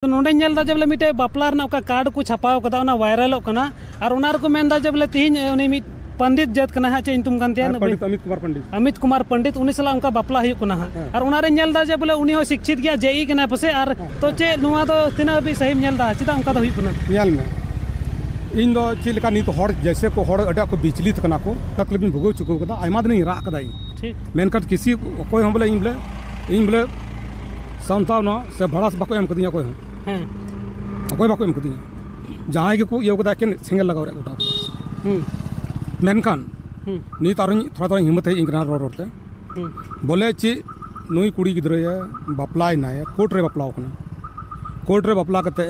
तो नोडे नेल दा जबले मिटे बापला रना का कार्ड को छापाव कदा ओना वायरलोग कना और ओनार को मेन दा जबले तीन उनी मिट पंडित जत कना हा चेन तुम कांतिया पंडित अमित कुमार पंडित उनी सला उनका बापला हुई कना और ओनारे नेल दा जबले उनी हो शिक्षित गया जेई कना पसे और तो चे नुआ दो तिना भी सही नेल दा चिदा उनका दो हुई कना नेल में इन दो चिलका नित हर जैसे को हर अडा को विचलित कना को तकलीफ भोगो चुको कदा आयमा दिन रा कदा ठीक मेनकट किसी कोई हम बोले इन बोले संताव न से भड़ास बाको एम कदिया कोई हां कोई बाको एम कदिया जहां के को यो कदा के सिंगल लगाव रे गोटा मेनकान नी तारन थोड़ा थोड़ा हिम्मत है इंगना रोते बोले ची नुई कुड़ी गिद्रे बापलाय ना कोर्ट रे बापलाव कना कोर्ट रे बापला कते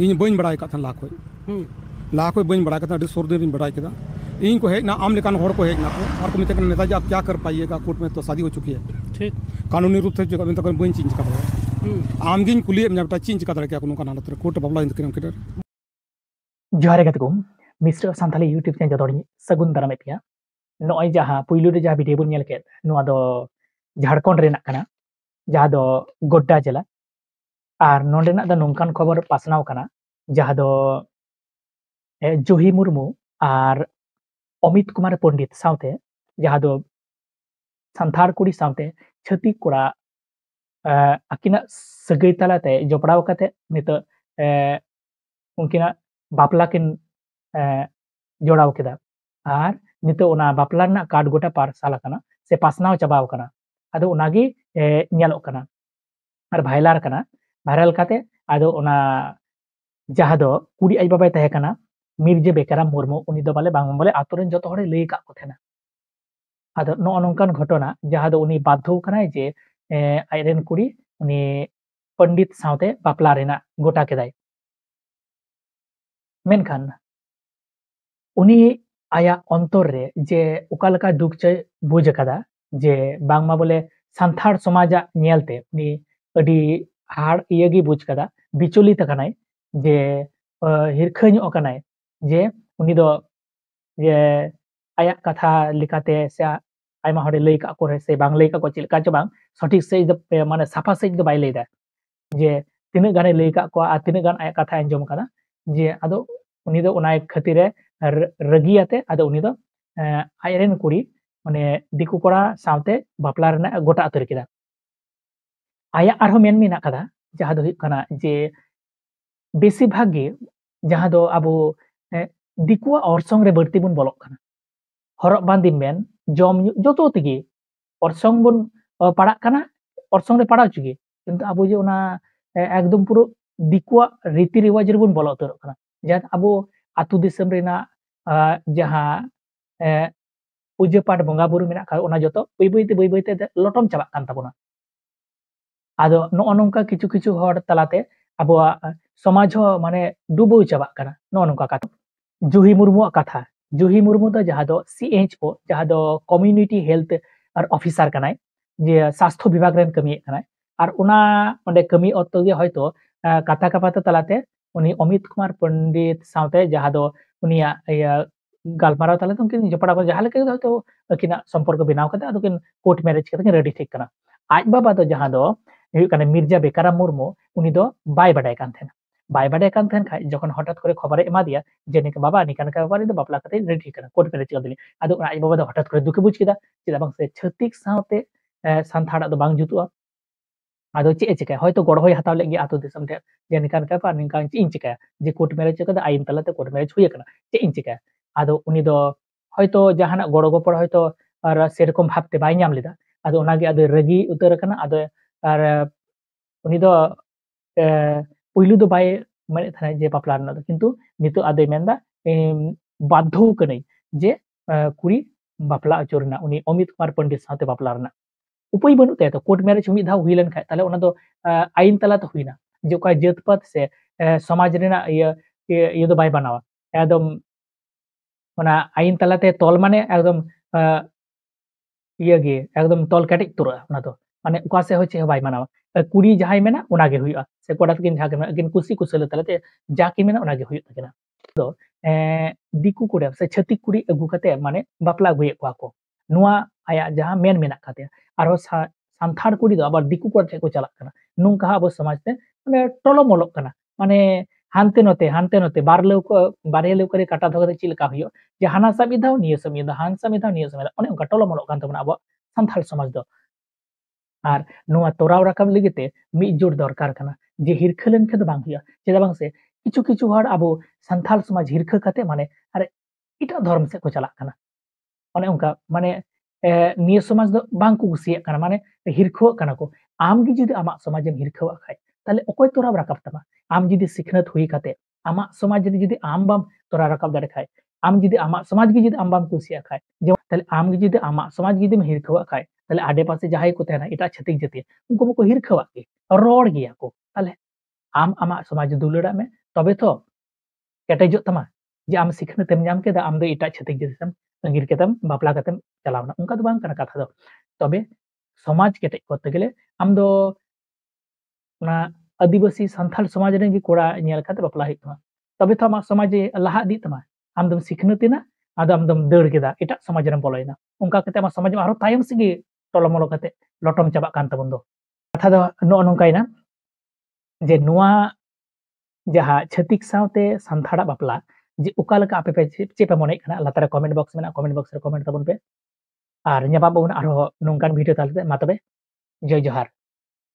इन बइन बड़ाई का लाख बइन बड़ा अभी सुर दिन बड़ा इन को हेजना आम लेकान हर को हेजना और को मिलते नेताजी आप क्या कर पाइएगा कोर्ट में तो शादी हो चुकी है ठीक कानूनी रूप से जो तक बइन चेंज कर आम गिन कुली में चेंज कर क्या कोनो कान कोर्ट बाबला इन के जोहार गतको मिस्टर सानथाली यूट्यूब चैनल जदोड़ी सगुन दारामे पिया नॉय जहां पुइलु रे जहां वीडियो बन नेल के नुआ दो झारखंड रेना कना जहां दो गोड्डा जिला और नोंडेना द नोंकान खबर पासनाव कना जहां दो जोही मुर्मू और अमित कुमार पंडित साउते जहां दो संथार कुड़ी साउते छत्तीक कोड़ा अकिना सगई तलाते जोपड़ाव कते नित उनकिना बापला किन जोड़ाव केदा और नित ओना बापला ना कार्ड गोटा पार साला कना से पासनाव चबाव कना आदो ओनागी ᱧᱮᱞᱚᱜ कना और भाइरल कते आदो ओना जहां दो कुड़ी आई बाबाय तहे कना मिर्जे बेकाराम मुर्मू उनी दो बाले बांग बोले आतोरेन जतो हरे लई का को थेना आदो नो नोंकान घटना जहां दो उनी बाध्य कनाय जे आइरेन कुड़ी उनी पंडित साउते बापला रेना गोटा केदाय मेनखान उनी आया अंतर रे जे उकालका दुख चय बुझ कदा जे बांगमा बोले संथार समाजा नेलते उनी अडी हाड़ इयगी बुझ कदा बिचलित कनाय जे हिरखኝ कनाय जे उनी दो जे आया कथा लिकाते से आयमा हरे लई का को से बांग लई का को चिलका च बांग सठिक से माने साफा से दो बाय लईदा जे तिने गाने लई का को आ तिने गान आया कथा अंजम कदा जे आदो उनी दो उनाय खतिरे रगियाते आदो उनी दो आयरेन कुड़ी माने दिकु कोड़ा सावते बापला रेना गोटा अतर केदा आया आरो मेन मेना कदा जहां दो हुई कना जे बेसी भागे जहां दो अबो दिकुआ औरसंग रे बर्ती बुन बोलक कना हरक बांदी मेन जम जतो तिगे औरसंग बुन पड़ा कना औरसंग रे पड़ा चुगे किंतु अबो जे ओना एकदम पुरो दिकुआ रीति रिवाज रे बुन बोल उतर कना जहां अबो आतु दिसम रेना जहां पूजा पाठ बंगा बुरु मेना का ओना जतो बई बई ते लटम चाबा कान ताबोना आदो नो नोंका किछु किछु हर तलाते अबो समाज हो माने डुबो चाबा कना नो नोंका कथा जोही मुर्मू कथा जोही मुर्मू दो जहां दो सीएचओ जहां दो कम्युनिटी हेल्थ और ऑफिसर कनाय जे स्वास्थ्य विभाग रेन कमी कनाय और उना ओंडे कमी अतो गे हयतो कथा कपाता तलाते उनी अमित कुमार पंडित साउते जहां दो उनिया गालमाराव तलाते उनकिन जपड़ा जहां लेके हयतो अकिना संपर्क बनाव कते अदो किन कोर्ट मैरिज कते रेडी ठीक कना आज बाबा दो जहां दो मिर्जा बेकाराम मुर्मू उनी दो बाय बाडाय कान थेना बाय बाडाय कान थेन खाय जखन हठात करे खबर एमा दिया जे निका बाबा निकान का बारे दो बापला कते रेडी कना कोर्ट मैरिज कर दिली आदो आज बाबा दो हठात करे दुखे बुझ केदा चेदा बांग से छत्तीक साउते संथाड़ा दो बांग जुतुआ आदो चे चिका हयतो गड़होय हताव लेगे आतो दिसम ते जे निकान का पार निकान चे चिका जे कोर्ट मैरिज कदा आइन तलाते कोर्ट मैरिज हुई कना चे चिका आदो उनी दो हयतो जहाना गड़ो गपड़ हयतो और सेरकम भाबते बाय नाम लेदा आदो ओनागे आदो रगी उतर कना आदो और उनी दो पुइलु दो बाय माने थाना जे बापला रना किंतु नितो आदो मेनदा बाध्य कनै जे कुड़ी बापला अचोरना उनी अमित कुमार पंडित साथे बापला रना उपाय बनु ते तो कोर्ट मैरिज मिद धाव हुई लन खाय ताले ओना दो आइन तला तो हुईना जे का जातपात से समाज रेना ये दो बाय बनावा एकदम ओना आइन तलाते तोल माने एकदम गे एकदम तोल केटिक तुरा ओना दो माने उका से होचे बाय मानावा कुड़ी जहाय मेना ओनागे हुईआ से कोड़ा तकिन जहागे मेना अगिन कुसी कुसल तलाते जाकी मेना ओनागे हुई तकिना दो दिकु कुड़ी से छतिक कुड़ी अगु कते माने बापला गुए को नुआ आया जहां मेन मेना कते आरो संथार कुड़ी दो आबार दिकु को ठे को चला कना नुंका अब समाज ते মানে টলমলক কানা মানে হানতে নতে বারে লৌকরে কাটা ধরে চিলকা হইयो যে হানা সাবিদাও নিয়ে সমিদা হান সামিদাও নিয়ে সমিদা অনেক অনকা টলমলক কান তাবনা আবো সান্থাল সমাজ দ আর নোয়া তোরাও রাকাब লিগিতে মিজোর দরকার কানা যে হিরখলেন কে দ বাং হইया चेदा बांग से किछु किछु हर आबो सान्थाल समाज हिरखा काते माने अरे इटा धर्म से को चलाक काना अने उनका माने निये समाज दो बांग को कुसिया काना माने हिरखो काना को आम गी जुदी आमा समाज में हिरखवा खाय ताले अकोय तोरा राकाब तमा आम जुदी सिखनत हुई काते आमा समाज जुदी आम बाम तोरा राकाब दाड़े खाय आम जुदी आमा समाज गी जुदी आम बाम कुसिया खाय जे ताले आम गी जुदी आमा समाज जुदी में हिरखवा खाय ताले आडे पासे जहाय को तहना इटा छतिक जति उनको को हिरखवा के रोड गिया को ताले आम आमा समाज दुलड़ा में तबे तो केटेजो तमा जे आम सिखनतेम नाम केदा आम दो इटा छतिक जतिसम अंगिर केतम बापला कतेम चलावना उनका तो बांग काना कथा दो तबे समाज केटे करते गेले आम दो ना आदिवासी सान्थाल समाज रे गी कोड़ा नेल काते बापला हुई तमा तबे तो आमा समाज लाहा दी तमा आम दम सिखनतेना आदो आम दम दड़ केदा इटा समाज रे बोलोयना उनका कते आमा समाज में आरो तायम सिगी टलमलो कते लटम चाबा कान तबन दो कथा दो नो नोंकायना जे नुआ जहाँ छतिक सावते सान्थाड़ा बापला जे उका लका आपे पे चे पे मने खाना लातारे कमेंट बॉक्स में कमेंट बॉक्स रे कमेंट तबन पे और न्यापाबो आरो नोंकान वीडियो तालते मा तबे जय जोहार।